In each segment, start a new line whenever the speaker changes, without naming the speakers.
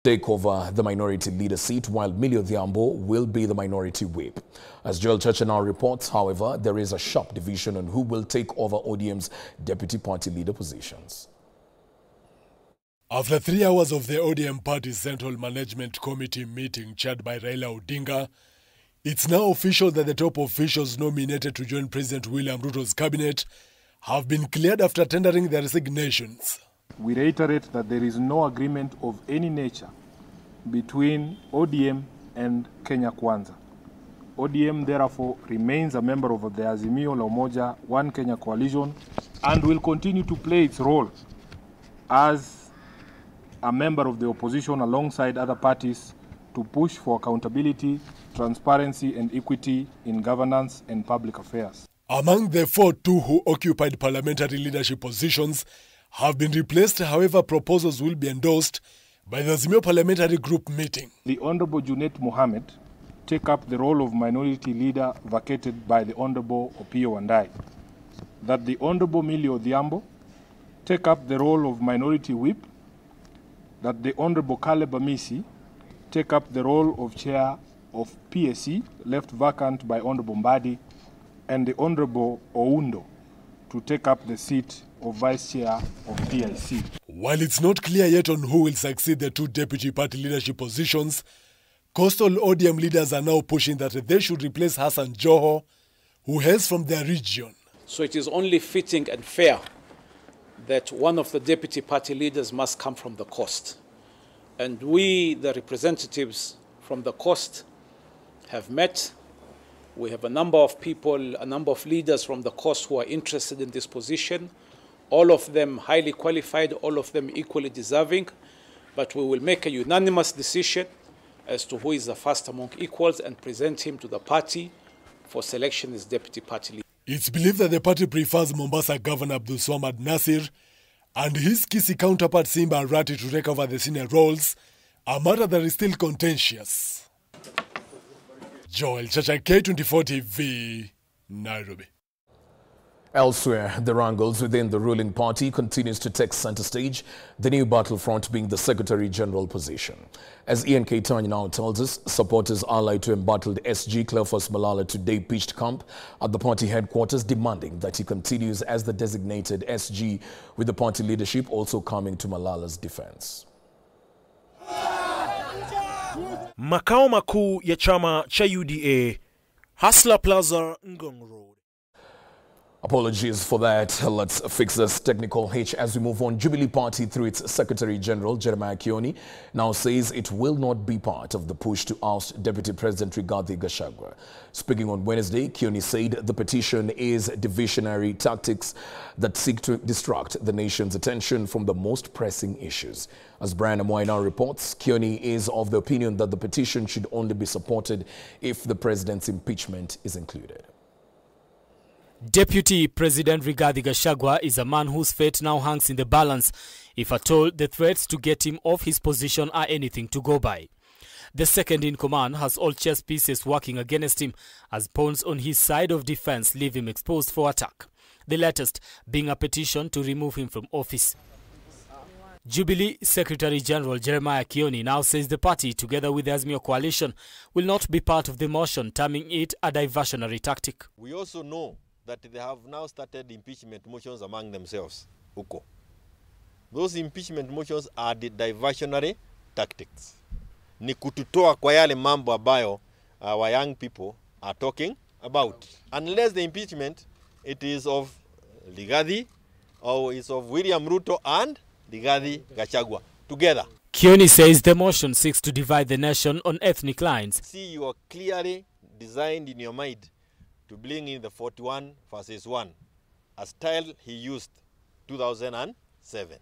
Take over the minority leader seat, while Millie Odhiambo will be the minority whip. As Joel Chacha now reports, however, there is a sharp division on who will take over ODM's deputy party leader positions.
After 3 hours of the ODM Party's Central Management Committee meeting chaired by Raila Odinga, it's now official that the top officials nominated to join President William Ruto's cabinet have been cleared after tendering their resignations.
We reiterate that there is no agreement of any nature between ODM and Kenya Kwanza. ODM therefore remains a member of the Azimio la Umoja One Kenya coalition and will continue to play its role as a member of the opposition alongside other parties to push for accountability, transparency and equity in governance and public affairs.
Among the 2 who occupied parliamentary leadership positions have been replaced, however, proposals will be endorsed by the Azimio Parliamentary Group meeting.
The Honorable Junet Mohammed take up the role of minority leader vacated by the Honorable Opiyo Wandayi. That the Honorable Millie Odhiambo take up the role of minority whip. That the Honorable Caleb Amisi take up the role of chair of PSC, left vacant by Honorable Mbadi, and the Honorable Oundo to take up the seat of Vice Chair of PIC.
While it's not clear yet on who will succeed the 2 deputy party leadership positions, coastal ODM leaders are now pushing that they should replace Hassan Joho, who hails from their region.
So it is only fitting and fair that one of the deputy party leaders must come from the coast. And we, the representatives from the coast, have met. We have a number of people, a number of leaders from the coast who are interested in this position. All of them highly qualified, all of them equally deserving. But we will make a unanimous decision as to who is the first among equals and present him to the party for selection as deputy party leader.
It's believed that the party prefers Mombasa Governor Abdul Swamad Nasir and his Kisii counterpart Simba Arati to take over the senior roles, a matter that is still contentious. Joel Chacha, K24 TV, Nairobi.
Elsewhere, the wrangles within the ruling party continues to take center stage, the new battlefront being the Secretary-General position. As Ian Keitany now tells us, supporters allied to embattled SG Cleophas Malala today pitched camp at the party headquarters, demanding that he continues as the designated SG, with the party leadership also coming to Malala's defense.
Makao makuu ya chama cha UDA, Hustler Plaza, Ngong Road.
Apologies for that. Let's fix this technical hitch as we move on. Jubilee Party, through its Secretary-General, Jeremiah Kioni, now says it will not be part of the push to oust Deputy President Rigathi Gachagua. Speaking on Wednesday, Kioni said the petition is divisionary tactics that seek to distract the nation's attention from the most pressing issues. As Brian Amwai now reports, Kioni is of the opinion that the petition should only be supported if the president's impeachment is included.
Deputy President Rigathi Gachagua is a man whose fate now hangs in the balance, if at all the threats to get him off his position are anything to go by. The second in command has all chess pieces working against him, as pawns on his side of defense leave him exposed for attack. The latest being a petition to remove him from office. Jubilee Secretary-General Jeremiah Kioni now says the party, together with the Azimio coalition, will not be part of the motion, terming it a diversionary tactic.
We also know that they have now started impeachment motions among themselves. Those impeachment motions are the diversionary tactics. Ni kututoa kwa yale mambo ambayo our young people are talking about. Unless the impeachment, it is of Rigathi or is of William Ruto and Rigathi Gachagua together.
Kioni says the motion seeks to divide the nation on ethnic lines.
See, you are clearly designed in your mind to bring in the 41 versus 1, a style he used 2007.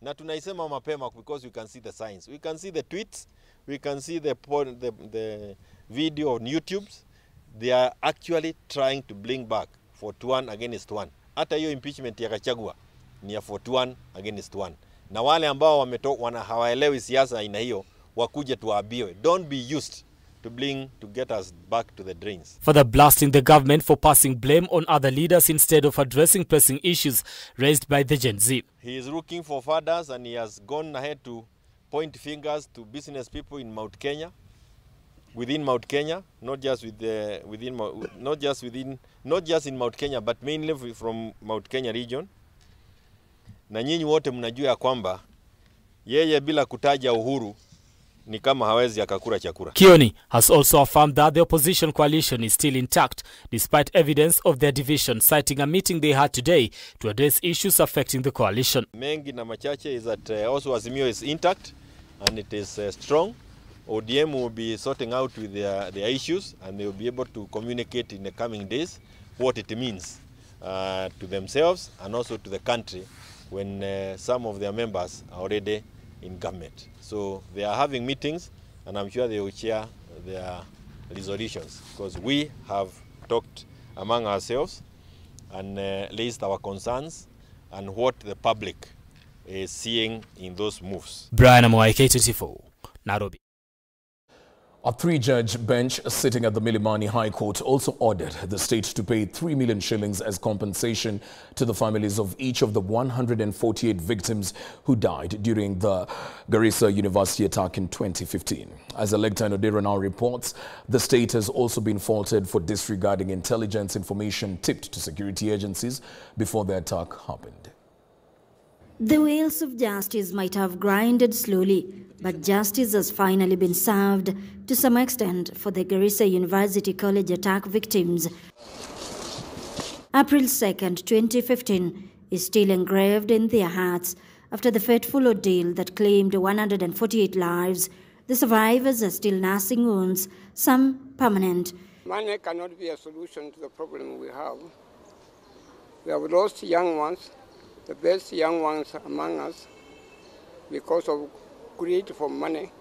Na tunaisema mapema because we can see the signs. We can see the tweets, we can see the video on YouTube. They are actually trying to bring back 41 against 1. Hata hiyo impeachment ya Gachagua ni ya 41 against 1. Na wale ambao hawaelewi siasa aina hiyo wakuje tuwaambiwe. Don't be used to get us back to the drains.
Further blasting the government for passing blame on other leaders instead of addressing pressing issues raised by the Gen Z.
He is looking for fathers and he has gone ahead to point fingers to business people in Mount Kenya, within Mount Kenya, not just in Mount Kenya, but mainly from Mount Kenya region. Na nyinyi wote mnajua kwamba yeye bila kutaja Uhuru ni kama hawezi akakula chakula.
Kioni has also affirmed that the opposition coalition is still intact despite evidence of their division, citing a meeting they had today to address issues affecting the coalition.
Mengi na machache is that also Azimio is intact and it is strong. ODM will be sorting out with their issues and they will be able to communicate in the coming days what it means to themselves and also to the country when some of their members are already in government. So they are having meetings and I'm sure they will share their resolutions because we have talked among ourselves and raised our concerns and what the public is seeing in those moves.
Brian Amoy, K24, Nairobi.
A three-judge bench sitting at the Milimani High Court also ordered the state to pay 3 million shillings as compensation to the families of each of the 148 victims who died during the Garissa University attack in 2015. As Electa Nodera now reports, the state has also been faulted for disregarding intelligence information tipped to security agencies before the attack happened.
The wheels of justice might have grinded slowly, but justice has finally been served to some extent for the Garissa University College attack victims. April 2nd, 2015 is still engraved in their hearts after the fateful ordeal that claimed 148 lives. The survivors are still nursing wounds, some permanent.
Money cannot be a solution to the problem we have. We have lost young ones, the best young ones among us, because of greed for money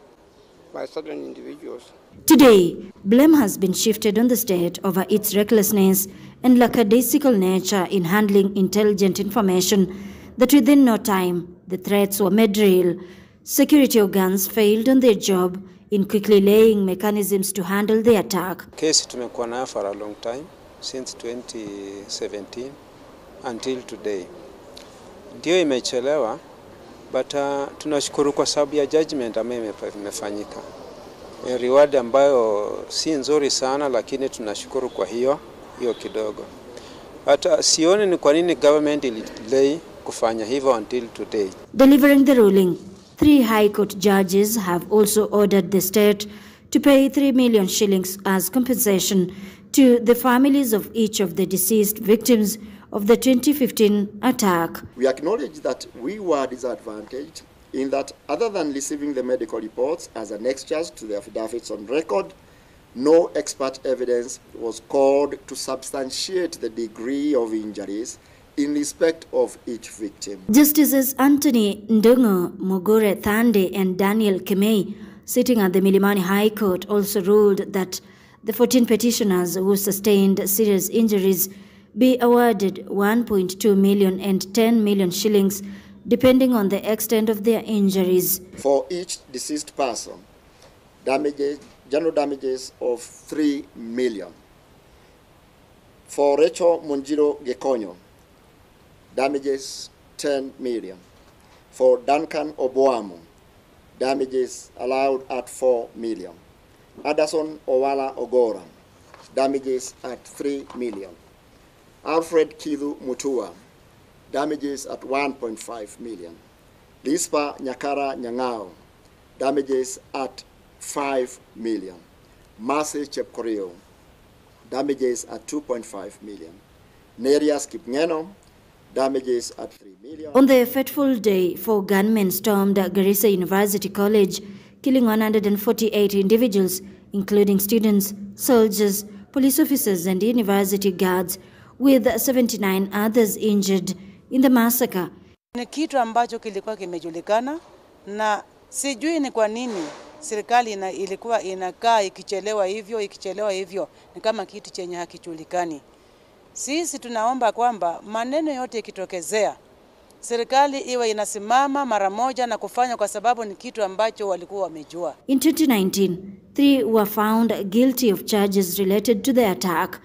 by certain individuals.
Today, blame has been shifted on the state over its recklessness and lackadaisical nature in handling intelligent information that within no time the threats were made real. Security organs failed on their job in quickly laying mechanisms to handle the attack.
Case tumekuwa nayo for a long time, since 2017 until today. Ndio imechelewa, but tunashukuru kwa sababu ya judgment ambayo imefanyika. Reward ambayo si nzuri sana, lakini tunashukuru kwa hiyo kidogo. But sioni ni kwa nini government ililei kufanya hivyo until today.
Delivering the ruling, 3 High Court judges have also ordered the state to pay 3 million shillings as compensation to the families of each of the deceased victims of the 2015 attack.
We acknowledge that we were disadvantaged in that other than receiving the medical reports as an exchange to the affidavits on record, no expert evidence was called to substantiate the degree of injuries in respect of each victim.
Justices Anthony Ndungu, Mugure Thande and Daniel Kemei, sitting at the Milimani High Court, also ruled that the 14 petitioners who sustained serious injuries be awarded 1.2 million and 10 million shillings, depending on the extent of their injuries.
For each deceased person, general damages of 3 million. For Rachel Munjiro Gekonyo, damages 10 million. For Duncan Oboamo, damages allowed at 4 million. Addison Owala Ogora, damages at 3 million. Alfred Kidu Mutua, damages at 1.5 million. Lispa Nyakara Nyangao, damages at 5 million. Mercy Chepkorio, damages at 2.5 million. Nerias Kipngeno, damages at 3 million.
On the fateful day, 4 gunmen stormed Garissa University College, killing 148 individuals, including students, soldiers, police officers and university guards, with 79 others injured in the massacre.
Ni kitu ambacho kilikuwa kimejulikana na sijui ni kwa nini serikali ilikuwa inakaa ikichelewa hivyo ni kama kitu chenye hakijulikani. Sisi tunaomba kwamba maneno yote ikitokezea serikali iwe inasimama mara moja na kufanya, kwa sababu ni kitu ambacho walikuwa wamejua.
In 2019, 3 were found guilty of charges related to the attack.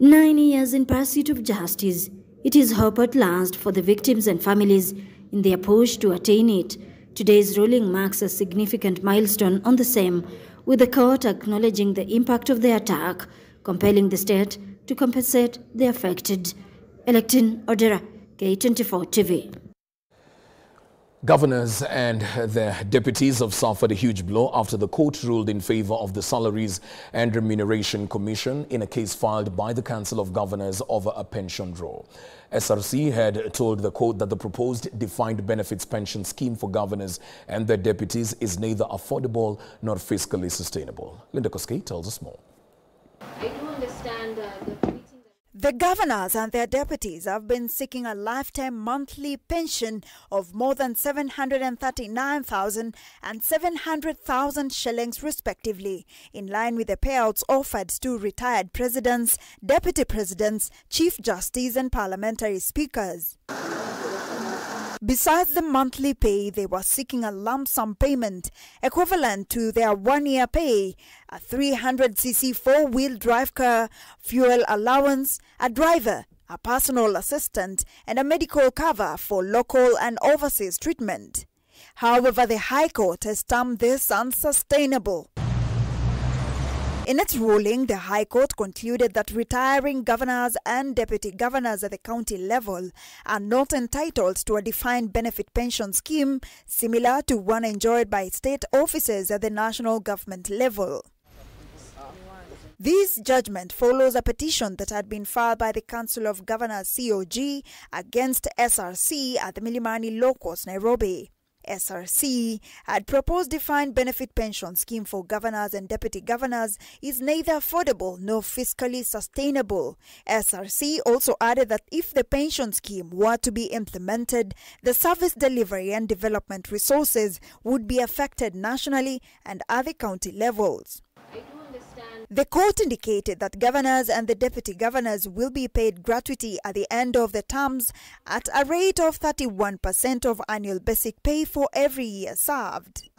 9 years in pursuit of justice, it is hope at last for the victims and families in their push to attain it. Today's ruling marks a significant milestone on the same, with the court acknowledging the impact of the attack, compelling the state to compensate the affected. Electin Odera, K24 TV.
Governors and their deputies have suffered a huge blow after the court ruled in favor of the Salaries and Remuneration Commission in a case filed by the Council of Governors over a pension draw. SRC had told the court that the proposed defined benefits pension scheme for governors and their deputies is neither affordable nor fiscally sustainable. Linda Koskei tells us more.
I do understand
The governors and their deputies have been seeking a lifetime monthly pension of more than 739,000 and 700,000 shillings respectively, in line with the payouts offered to retired presidents, deputy presidents, chief justice and parliamentary speakers. Besides the monthly pay, they were seeking a lump sum payment equivalent to their one-year pay, a 300cc four-wheel drive car, fuel allowance, a driver, a personal assistant, and a medical cover for local and overseas treatment. However, the High Court has termed this unsustainable. In its ruling, the High Court concluded that retiring governors and deputy governors at the county level are not entitled to a defined benefit pension scheme similar to one enjoyed by state officers at the national government level. This judgment follows a petition that had been filed by the Council of Governors COG against SRC at the Milimani Law Courts, Nairobi. SRC had proposed defined benefit pension scheme for governors and deputy governors is neither affordable nor fiscally sustainable. SRC also added that if the pension scheme were to be implemented, the service delivery and development resources would be affected nationally and at the county levels. The court indicated that governors and the deputy governors will be paid gratuity at the end of the terms at a rate of 31% of annual basic pay for every year served.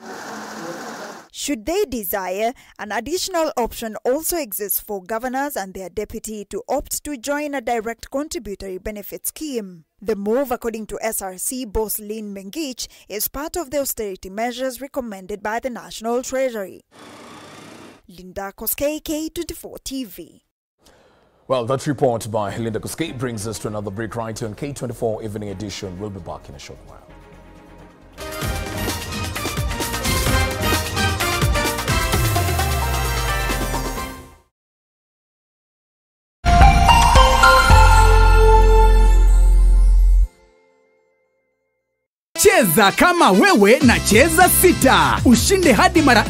Should they desire, an additional option also exists for governors and their deputy to opt to join a direct contributory benefit scheme. The move, according to SRC boss Lynn Mengich, is part of the austerity measures recommended by the National Treasury. Linda Koskei, K24 TV.
Well, that report by Linda Koskei brings us to another break right here on K24 Evening Edition. We'll be back in a short while.
Cheza kama wewe na cheza sita. Ushinde hadi mara